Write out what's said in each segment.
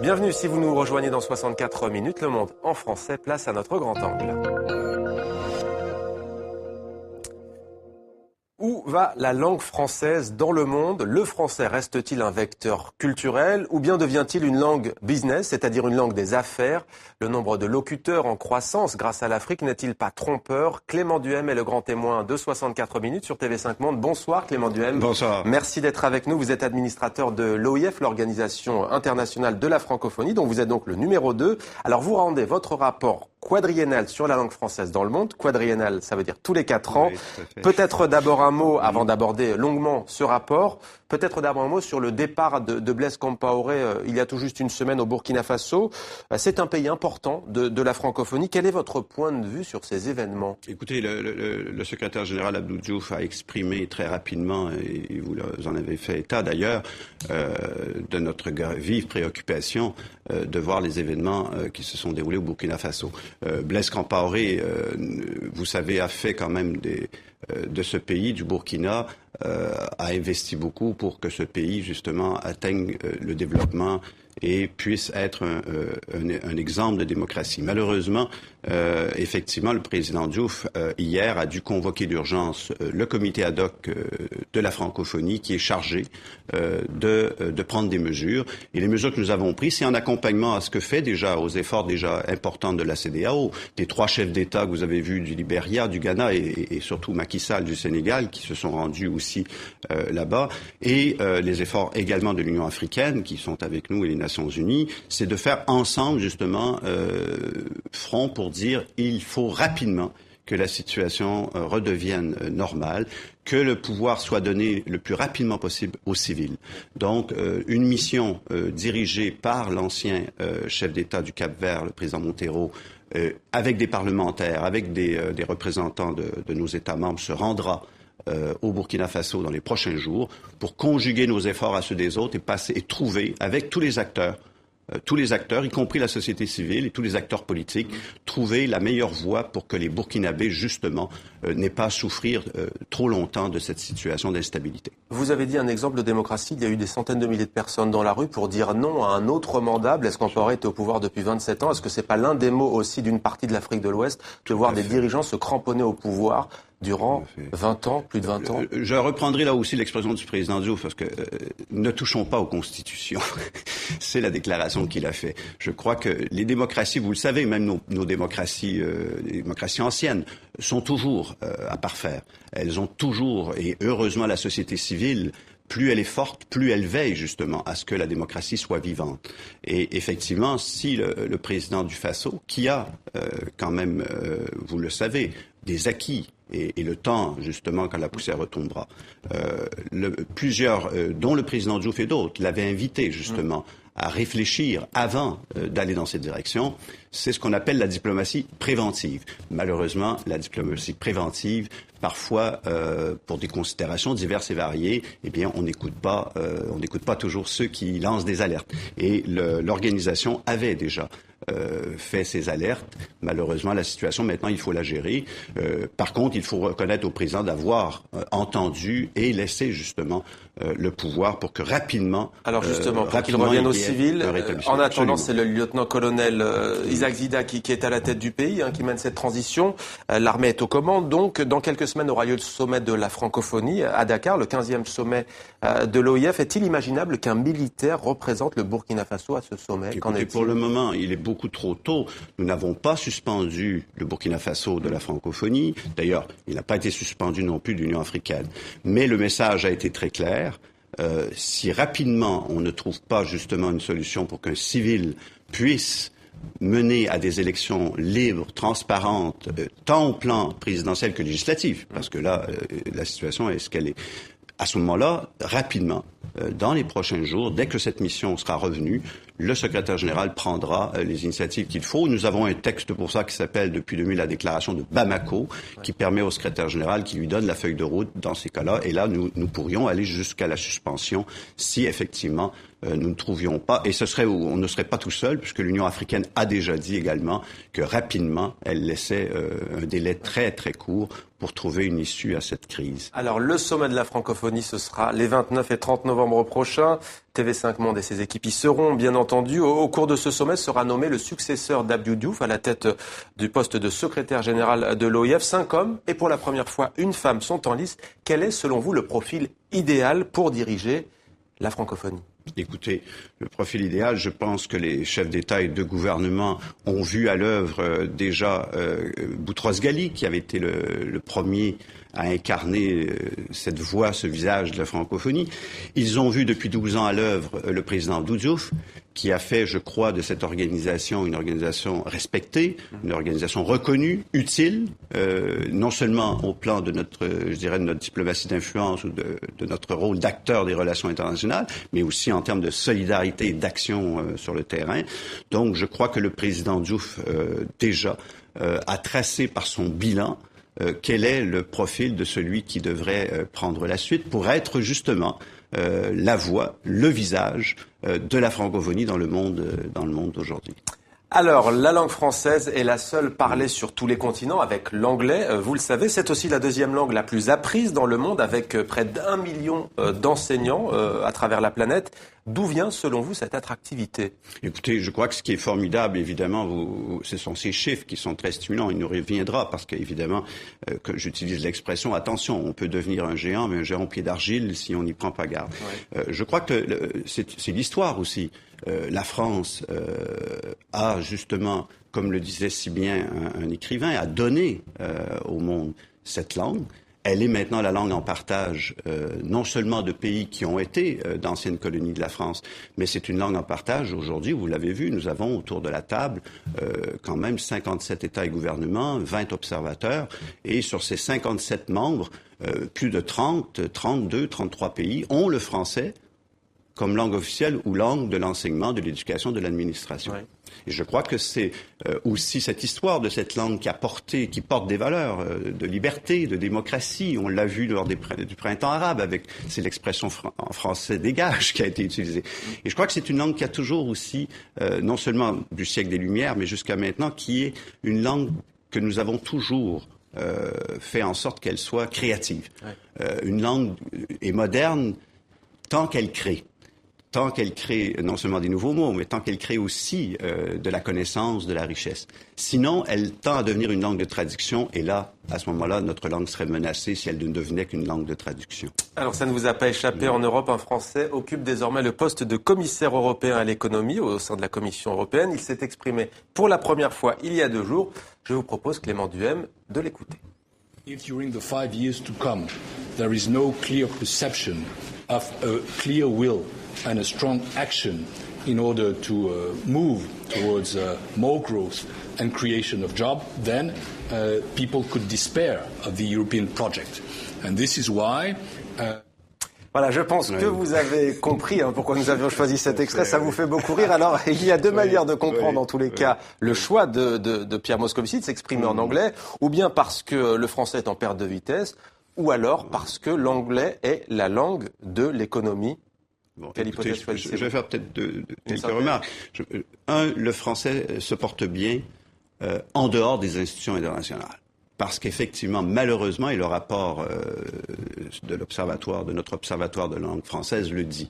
Bienvenue si vous nous rejoignez dans 64 minutes. Le monde en français, place à notre grand angle. Où va la langue française dans le monde ? Le français reste-t-il un vecteur culturel ou bien devient-il une langue business, c'est-à-dire une langue des affaires ? Le nombre de locuteurs en croissance grâce à l'Afrique n'est-il pas trompeur ? Clément Duhem est le grand témoin de 64 minutes sur TV5 Monde. Bonsoir Clément Duhem. Bonsoir. Merci d'être avec nous. Vous êtes administrateur de l'OIF, l'Organisation internationale de la francophonie, dont vous êtes donc le numéro 2. Alors vous rendez votre rapport quadriennal sur la langue française dans le monde. Quadriennal, ça veut dire tous les 4 ans. Oui, peut-être d'abord un mot, avant d'aborder longuement ce rapport, peut-être d'abord un mot sur le départ de Blaise Compaoré il y a tout juste une semaine au Burkina Faso. C'est un pays important de la francophonie. Quel est votre point de vue sur ces événements ? Écoutez, le secrétaire général Abdou Diouf a exprimé très rapidement, et vous en avez fait état d'ailleurs, de notre vive préoccupation de voir les événements qui se sont déroulés au Burkina Faso. Blaise Compaoré, vous savez, a fait quand même de ce pays, du Burkina, a investi beaucoup pour que ce pays, justement, atteigne le développement et puisse être un exemple de démocratie. Malheureusement, effectivement, le président Diouf, hier, a dû convoquer d'urgence le comité ad hoc de la francophonie qui est chargé de prendre des mesures. Et les mesures que nous avons prises, c'est en accompagnement à ce que fait déjà, aux efforts déjà importants de la CEDEAO, des 3 chefs d'État que vous avez vus du Libéria, du Ghana et surtout Macky Sall du Sénégal, qui se sont rendus aussi là-bas, et les efforts également de l'Union africaine, qui sont avec nous, et les Nations Unies, c'est de faire ensemble, justement, front pour dire il faut rapidement que la situation redevienne normale, que le pouvoir soit donné le plus rapidement possible aux civils. Donc, une mission dirigée par l'ancien chef d'État du Cap-Vert, le président Montero, avec des parlementaires, avec des représentants de nos États membres, se rendra au Burkina Faso dans les prochains jours pour conjuguer nos efforts à ceux des autres et trouver avec tous les acteurs, y compris la société civile et tous les acteurs politiques, trouver la meilleure voie pour que les Burkinabés, justement, n'aient pas à souffrir trop longtemps de cette situation d'instabilité. Vous avez dit un exemple de démocratie. Il y a eu des centaines de milliers de personnes dans la rue pour dire non à un autre mandat. Blaise Compaoré était au pouvoir depuis 27 ans. Est-ce que c'est pas l'un des mots aussi d'une partie de l'Afrique de l'Ouest de voir des dirigeants se cramponner au pouvoir durant 20 ans, plus de 20 ans? Je reprendrai là aussi l'expression du président Diouf, parce que ne touchons pas aux constitutions. C'est la déclaration qu'il a faite. Je crois que les démocraties, vous le savez, même nos démocraties, les démocraties anciennes, sont toujours à parfaire. Elles ont toujours, et heureusement la société civile, plus elle est forte, plus elle veille justement à ce que la démocratie soit vivante. Et effectivement, si le président du Faso, qui a quand même, vous le savez, des acquis, et le temps, justement, quand la poussière retombera. Plusieurs, dont le président Diouf et d'autres, l'avaient invité, justement, à réfléchir avant d'aller dans cette direction. C'est ce qu'on appelle la diplomatie préventive. Malheureusement, la diplomatie préventive, parfois, pour des considérations diverses et variées, eh bien, on n'écoute pas toujours ceux qui lancent des alertes. Et l'organisation avait déjà fait ces alertes. Malheureusement, la situation, maintenant, il faut la gérer. Par contre, il faut reconnaître au président d'avoir entendu et laissé, justement, le pouvoir pour que rapidement... Alors justement, pour qu'il revienne aux civils, en attendant, c'est le lieutenant-colonel Isaac Zida qui est à la tête du pays, qui mène cette transition. L'armée est aux commandes. Donc, dans quelques semaines aura lieu le sommet de la francophonie à Dakar, le 15e sommet de l'OIF. Est-il imaginable qu'un militaire représente le Burkina Faso à ce sommet? Écoutez, pour le moment, il est beaucoup trop tôt. Nous n'avons pas suspendu le Burkina Faso de la francophonie. D'ailleurs, il n'a pas été suspendu non plus de l'Union africaine. Mais le message a été très clair. Si rapidement on ne trouve pas justement une solution pour qu'un civil puisse mener à des élections libres, transparentes, tant au plan présidentiel que législatif, parce que là, la situation est ce qu'elle est. À ce moment-là, rapidement, dans les prochains jours, dès que cette mission sera revenue, le secrétaire général prendra les initiatives qu'il faut. Nous avons un texte pour ça qui s'appelle depuis 2000 la déclaration de Bamako, qui permet au secrétaire général, qui lui donne la feuille de route dans ces cas-là. Et là, nous pourrions aller jusqu'à la suspension si effectivement nous ne trouvions pas. Et on ne serait pas tout seul, puisque l'Union africaine a déjà dit également que rapidement, elle laissait un délai très très court pour trouver une issue à cette crise. Alors le sommet de la francophonie, ce sera les 29 et 30 novembre prochain. TV5 Monde et ses équipes y seront, bien entendu. Au cours de ce sommet sera nommé le successeur d'Abdou Diouf à la tête du poste de secrétaire général de l'OIF. 5 hommes et pour la première fois, une femme sont en lice. Quel est, selon vous, le profil idéal pour diriger la francophonie ? Écoutez, le profil idéal, je pense que les chefs d'État et de gouvernement ont vu à l'œuvre déjà Boutros Ghali, qui avait été le premier à incarner cette voix, ce visage de la francophonie. Ils ont vu depuis 12 ans à l'œuvre le président Abdou Diouf, qui a fait, je crois, de cette organisation une organisation respectée, une organisation reconnue, utile, non seulement au plan de notre, je dirais, de notre diplomatie d'influence ou de notre rôle d'acteur des relations internationales, mais aussi en termes de solidarité et d'action sur le terrain. Donc, je crois que le président Diouf, déjà, a tracé par son bilan quel est le profil de celui qui devrait prendre la suite pour être justement la voix, le visage de la francophonie dans le monde d'aujourd'hui. Alors, la langue française est la seule parlée sur tous les continents avec l'anglais. Vous le savez, c'est aussi la deuxième langue la plus apprise dans le monde avec près d'1 million d'enseignants à travers la planète. D'où vient, selon vous, cette attractivité ? Écoutez, je crois que ce qui est formidable, évidemment, ce sont ces chiffres qui sont très stimulants. Il nous reviendra parce qu'évidemment, que j'utilise l'expression, attention, on peut devenir un géant, mais un géant au pied d'argile si on n'y prend pas garde. Ouais. Je crois que c'est l'histoire aussi. La France a justement, comme le disait si bien un écrivain, a donné au monde cette langue. Elle est maintenant la langue en partage, non seulement de pays qui ont été d'anciennes colonies de la France, mais c'est une langue en partage. Aujourd'hui, vous l'avez vu, nous avons autour de la table quand même 57 États et gouvernements, 20 observateurs, et sur ces 57 membres, plus de 32, 33 pays ont le français comme langue officielle ou langue de l'enseignement, de l'éducation, de l'administration. Ouais. Et je crois que c'est aussi cette histoire de cette langue qui porte des valeurs de liberté, de démocratie. On l'a vu lors du printemps arabe c'est l'expression en français dégage qui a été utilisée. Et je crois que c'est une langue qui a toujours aussi, non seulement du siècle des Lumières, mais jusqu'à maintenant, qui est une langue que nous avons toujours fait en sorte qu'elle soit créative. Ouais. Une langue est moderne tant qu'elle crée. Tant qu'elle crée non seulement des nouveaux mots, mais tant qu'elle crée aussi de la connaissance, de la richesse. Sinon, elle tend à devenir une langue de traduction, et là, à ce moment-là, notre langue serait menacée si elle ne devenait qu'une langue de traduction. Alors, ça ne vous a pas échappé, en Europe, un Français occupe désormais le poste de commissaire européen à l'économie au sein de la Commission européenne. Il s'est exprimé pour la première fois il y a 2 jours. Je vous propose, Clément Duhem, de l'écouter. If during the 5 years to come, there is no clear perception of a clear will and a strong action in order to move towards more growth and creation of jobs, then people could despair of the European project. And this is why... Voilà, je pense que vous avez compris pourquoi nous avions choisi cet extrait. Ça vous fait beaucoup rire. Alors, il y a 2 manières de comprendre, en tous les cas, le choix de Pierre Moscovici de s'exprimer en anglais, ou bien parce que le français est en perte de vitesse, ou alors parce que l'anglais est la langue de l'économie. Bon, écoutez, je vais faire peut-être quelques remarques. Le français se porte bien en dehors des institutions internationales. Parce qu'effectivement, malheureusement, et le rapport de notre observatoire de langue française le dit,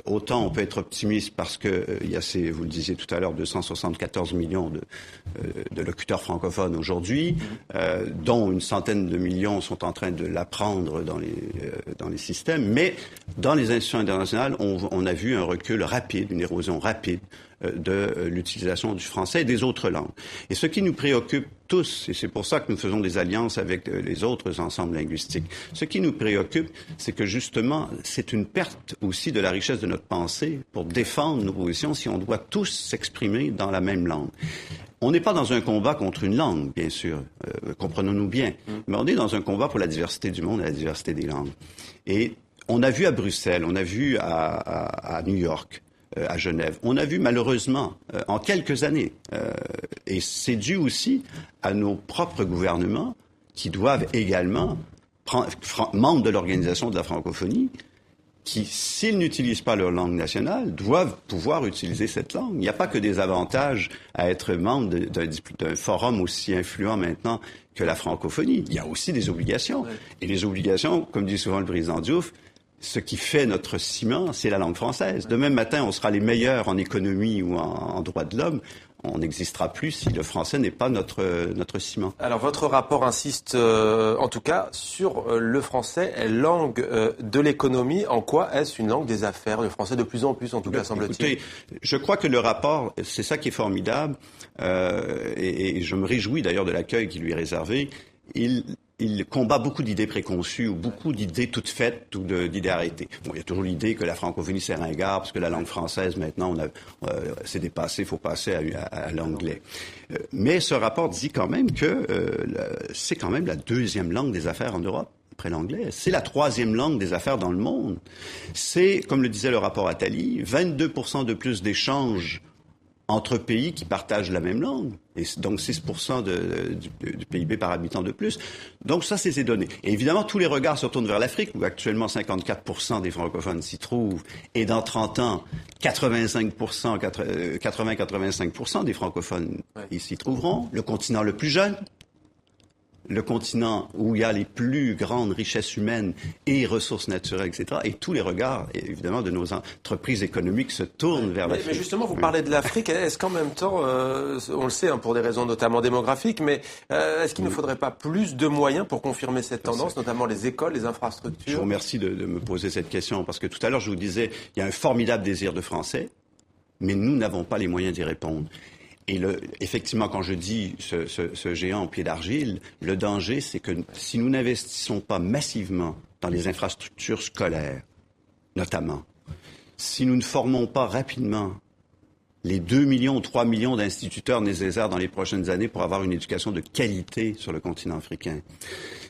autant on peut être optimiste parce que il y a vous le disiez tout à l'heure, 274 millions de locuteurs francophones aujourd'hui, dont une centaine de millions sont en train de l'apprendre dans les systèmes. Mais dans les institutions internationales, on a vu un recul rapide, une érosion rapide de l'utilisation du français et des autres langues. Et ce qui nous préoccupe tous, et c'est pour ça que nous faisons des alliances avec les autres ensembles linguistiques, ce qui nous préoccupe, c'est que justement, c'est une perte aussi de la richesse de notre pensée pour défendre nos positions si on doit tous s'exprimer dans la même langue. On n'est pas dans un combat contre une langue, bien sûr, comprenons-nous bien, mais on est dans un combat pour la diversité du monde et la diversité des langues. Et on a vu à Bruxelles, on a vu à New York, à Genève. On a vu malheureusement en quelques années, et c'est dû aussi à nos propres gouvernements qui doivent également, membres de l'Organisation de la francophonie, qui, s'ils n'utilisent pas leur langue nationale, doivent pouvoir utiliser cette langue. Il n'y a pas que des avantages à être membre d'un forum aussi influent maintenant que la francophonie. Il y a aussi des obligations. Et les obligations, comme dit souvent le président Diouf, ce qui fait notre ciment, c'est la langue française. Demain matin, on sera les meilleurs en économie ou en droits de l'homme. On n'existera plus si le français n'est pas notre ciment. Alors, votre rapport insiste, en tout cas, sur le français, langue de l'économie. En quoi est-ce une langue des affaires? Le français, de plus en plus, en tout cas, semble-t-il. Écoutez, je crois que le rapport, c'est ça qui est formidable, et je me réjouis d'ailleurs de l'accueil qui lui est réservé. Il combat beaucoup d'idées préconçues ou beaucoup d'idées toutes faites ou d'idées arrêtées. Bon, il y a toujours l'idée que la francophonie c'est ringard parce que la langue française maintenant c'est dépassé, il faut passer à l'anglais. Mais ce rapport dit quand même que c'est quand même la deuxième langue des affaires en Europe après l'anglais. C'est la troisième langue des affaires dans le monde. C'est, comme le disait le rapport Attali, 22% de plus d'échanges entre pays qui partagent la même langue, et donc 6% du PIB par habitant de plus. Donc ça, c'est ces données. Et évidemment, tous les regards se tournent vers l'Afrique, où actuellement 54% des francophones s'y trouvent, et dans 30 ans, 80-85% des francophones s'y trouveront. Le continent le plus jeune, le continent où il y a les plus grandes richesses humaines et ressources naturelles, etc. Et tous les regards, évidemment, de nos entreprises économiques se tournent vers l'Afrique. Mais justement, vous parlez de l'Afrique. Est-ce qu'en même temps, on le sait, pour des raisons notamment démographiques, mais est-ce qu'il ne faudrait pas plus de moyens pour confirmer cette tendance, notamment les écoles, les infrastructures? Je vous remercie de me poser cette question, parce que tout à l'heure, je vous disais, il y a un formidable désir de français, mais nous n'avons pas les moyens d'y répondre. Et effectivement, quand je dis ce géant au pied d'argile, le danger, c'est que si nous n'investissons pas massivement dans les infrastructures scolaires, notamment, si nous ne formons pas rapidement les 2 millions ou 3 millions d'instituteurs nécessaires dans les prochaines années pour avoir une éducation de qualité sur le continent africain,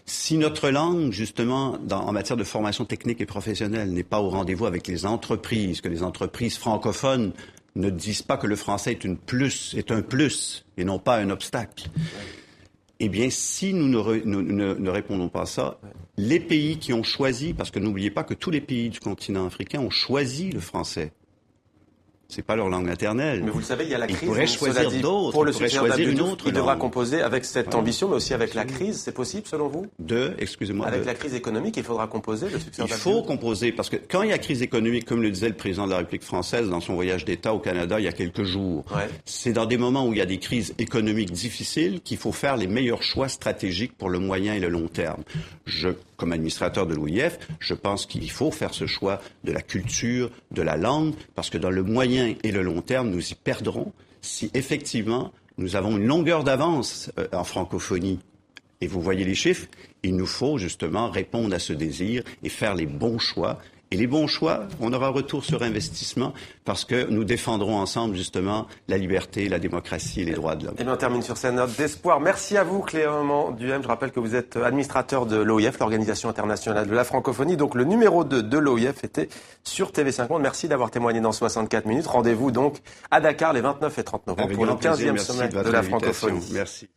si notre langue, justement, en matière de formation technique et professionnelle, n'est pas au rendez-vous avec les entreprises, que les entreprises francophones ne disent pas que le français est un plus et non pas un obstacle. Eh bien, si nous ne répondons pas à ça, les pays qui ont choisi, parce que n'oubliez pas que tous les pays du continent africain ont choisi le français. C'est pas leur langue maternelle. Mais vous le savez, il y a la crise. Ils pourraient choisir d'autres. Pour le successeur d'Abdou Diouf, il devra langue. composer avec cette ambition, mais aussi avec la crise. C'est possible, selon vous? Avec la crise économique, il faudra composer le successeur d'Abdou Diouf. Il faut composer, parce que quand il y a crise économique, comme le disait le président de la République française dans son voyage d'État au Canada il y a quelques jours, c'est dans des moments où il y a des crises économiques difficiles qu'il faut faire les meilleurs choix stratégiques pour le moyen et le long terme. Comme administrateur de l'OIF, je pense qu'il faut faire ce choix de la culture, de la langue, parce que dans le moyen et le long terme, nous y perdrons si effectivement nous avons une longueur d'avance en francophonie. Et vous voyez les chiffres, il nous faut justement répondre à ce désir et faire les bons choix. Et les bons choix, on aura retour sur investissement parce que nous défendrons ensemble justement la liberté, la démocratie et les droits de l'homme. Et bien on termine sur cette note d'espoir. Merci à vous Clément Duhem. Je rappelle que vous êtes administrateur de l'OIF, l'Organisation internationale de la francophonie. Donc le numéro 2 de l'OIF était sur TV5 Monde. Merci d'avoir témoigné dans 64 minutes. Rendez-vous donc à Dakar les 29 et 30 novembre pour le 15e sommet de la francophonie. Merci.